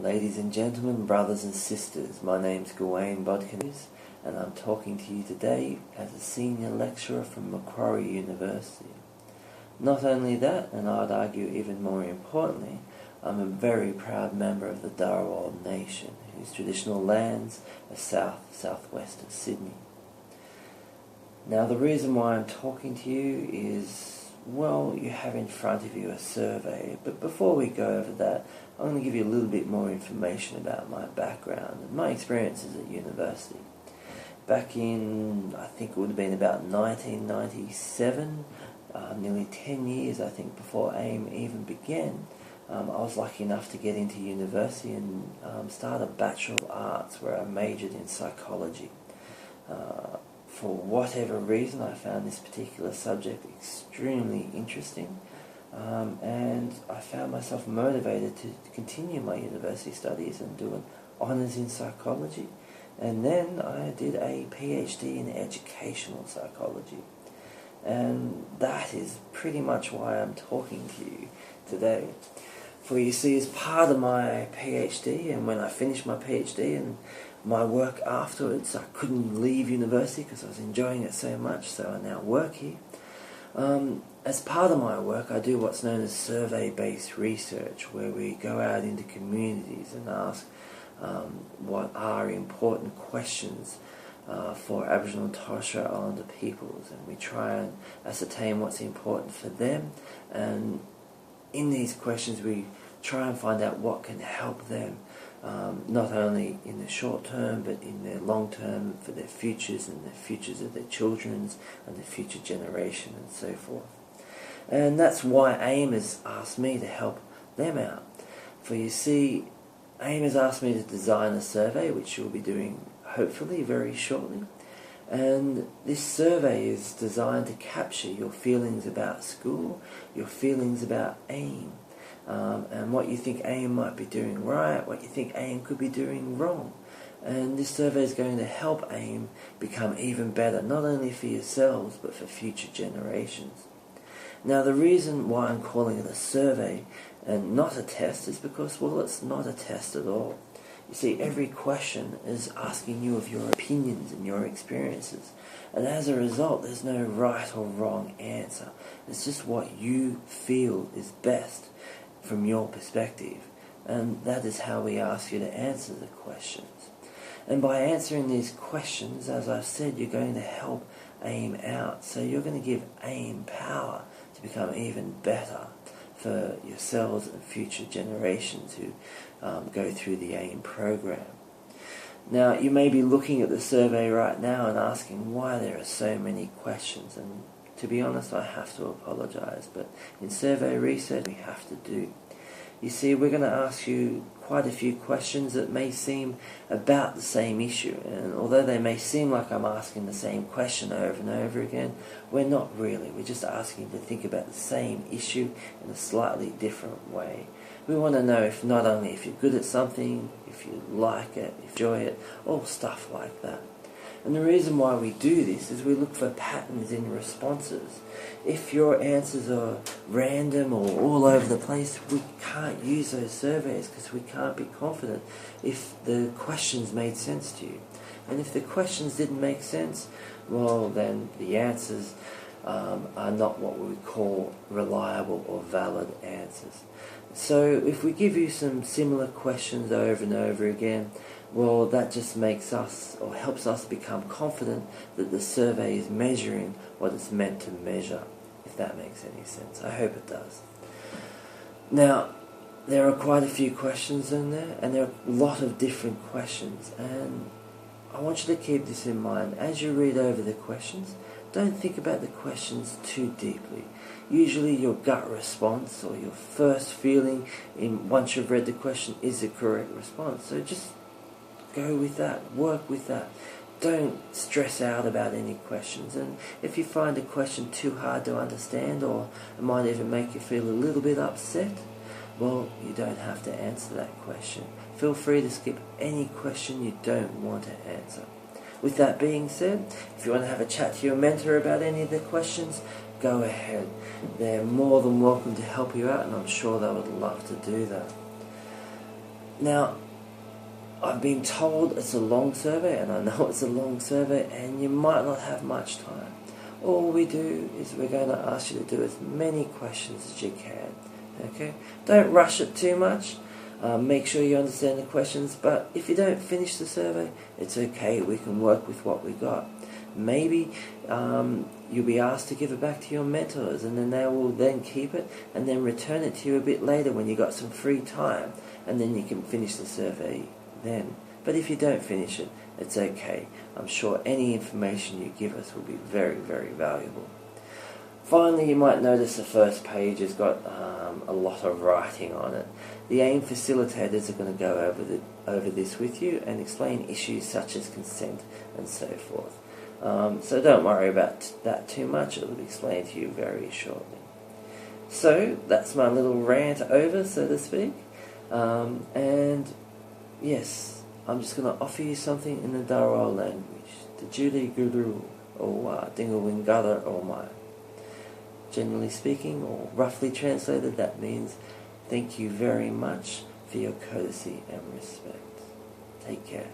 Ladies and gentlemen, brothers and sisters, my name's Gawain Bodkin and I'm talking to you today as a senior lecturer from Macquarie University. Not only that, and I'd argue even more importantly, I'm a very proud member of the Dharawal Nation, whose traditional lands are southwest of Sydney. Now the reason why I'm talking to you is, well, you have in front of you a survey, but before we go over that, I'm going to give you a little bit more information about my background and my experiences at university. Back in, I think it would have been about 1997, nearly 10 years I think before AIM even began, I was lucky enough to get into university and start a Bachelor of Arts where I majored in psychology. For whatever reason, I found this particular subject extremely interesting, and I found myself motivated to continue my university studies and do an honours in psychology, and then I did a PhD in educational psychology. And that is pretty much why I'm talking to you today. For you see, as part of my PhD, and when I finished my PhD and my work afterwards, I couldn't leave university because I was enjoying it so much, so I now work here. As part of my work, I do what's known as survey-based research, where we go out into communities and ask what are important questions for Aboriginal and Torres Strait Islander peoples, and we try and ascertain what's important for them, and in these questions we try and find out what can help them, not only in the short term but in their long term, for their futures and the futures of their children's and the future generation and so forth. And that's why AIM has asked me to help them out. For you see, AIM has asked me to design a survey, which you'll be doing hopefully very shortly. And this survey is designed to capture your feelings about school, your feelings about AIM, and what you think AIM might be doing right, what you think AIM could be doing wrong. And this survey is going to help AIM become even better, not only for yourselves, but for future generations. Now the reason why I'm calling it a survey and not a test is because, well, it's not a test at all. You see, every question is asking you of your opinions and your experiences, and as a result there's no right or wrong answer. It's just what you feel is best from your perspective, and that is how we ask you to answer the questions. And by answering these questions, as I've said, you're going to help AIM out, so you're going to give AIM power to become even better for yourselves and future generations who go through the AIM program. Now, you may be looking at the survey right now and asking why there are so many questions, and to be honest, I have to apologise, but in survey research we have to do. You see, we're going to ask you quite a few questions that may seem about the same issue, and although they may seem like I'm asking the same question over and over again, we're not really. We're just asking you to think about the same issue in a slightly different way. We want to know if not only if you're good at something, if you like it, if you enjoy it, all stuff like that. And the reason why we do this is we look for patterns in responses. If your answers are random or all over the place, we can't use those surveys because we can't be confident if the questions made sense to you. And if the questions didn't make sense, well, then the answers are not what we call reliable or valid answers. So if we give you some similar questions over and over again, well, that just makes us, or helps us become confident that the survey is measuring what it's meant to measure, if that makes any sense. I hope it does. Now, there are quite a few questions in there, and there are a lot of different questions, and I want you to keep this in mind. As you read over the questions, don't think about the questions too deeply. Usually your gut response or your first feeling once you've read the question is the correct response. So just go with that, work with that. Don't stress out about any questions, and if you find a question too hard to understand, or it might even make you feel a little bit upset, well, you don't have to answer that question. Feel free to skip any question you don't want to answer. With that being said, if you want to have a chat to your mentor about any of the questions, go ahead. They're more than welcome to help you out, and I'm sure they would love to do that. Now, I've been told it's a long survey, and I know it's a long survey, and you might not have much time. All we do is we're going to ask you to do as many questions as you can. Okay? Don't rush it too much. Make sure you understand the questions, but if you don't finish the survey, it's okay. We can work with what we got. Maybe you'll be asked to give it back to your mentors, and then they will then keep it and then return it to you a bit later when you got some free time, and then you can finish the survey then. But if you don't finish it, it's okay. I'm sure any information you give us will be very, very valuable. Finally, you might notice the first page has got a lot of writing on it. The AIM facilitators are going to go over this with you and explain issues such as consent and so forth. So don't worry about that too much. It will be explained to you very shortly. So that's my little rant over, so to speak. And yes, I'm just going to offer you something in the Darrell language. The Judy Guru or Dingawingada or my. Generally speaking, or roughly translated, that means thank you very much for your courtesy and respect. Take care.